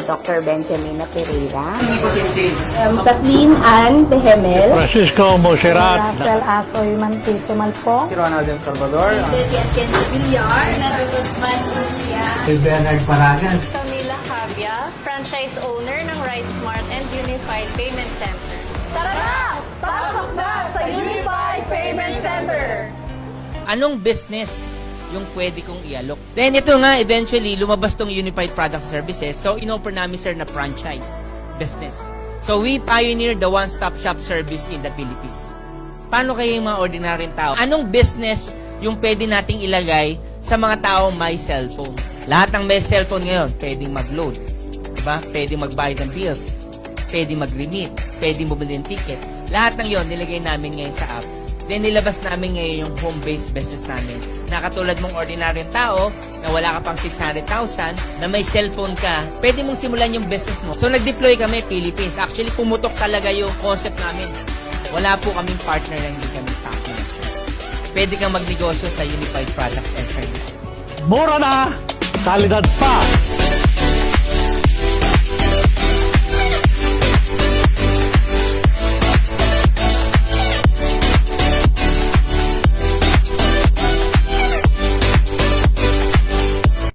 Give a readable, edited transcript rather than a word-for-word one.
Dr. Benjamin Pereira. Kathleen Ann Tehemel. Francisco Monserrat. Russell Asoy Mantiso Malpo. Si Ronald Salvador. Bernard Paragas. Camila Javia, franchise owner ng Rice Smart and Unified Payment Center. Tara na! Pasok na sa Unified Payment Center! Anong business yung pwede kong ialok? Then ito nga, eventually, lumabas tong Unified Products and Services. So, inoffer namin, sir, na franchise business. So, we pioneered the one-stop shop service in the Philippines. Paano kayo yung mga ordinaryong tao? Anong business yung pwede nating ilagay sa mga taong may cellphone? Lahat ng may cellphone ngayon, pwedeng mag-load. Diba? Pwedeng magbayad ng bills. Pwedeng mag-remit. Pwedeng bumili ng ticket. Lahat ng yon nilagay namin ngayon sa app. Then, nilabas namin ngayon yung home-based business namin. Na katulad mong ordinaryong tao, na wala ka pang 600,000, na may cellphone ka, pwede mong simulan yung business mo. So, nag-deploy kami Philippines. Actually, pumutok talaga yung concept namin. Wala po kaming partner na hindi kami partner. Pwede kang magnegosyo sa Unified Products and Services. Mura na! Kalidad pa!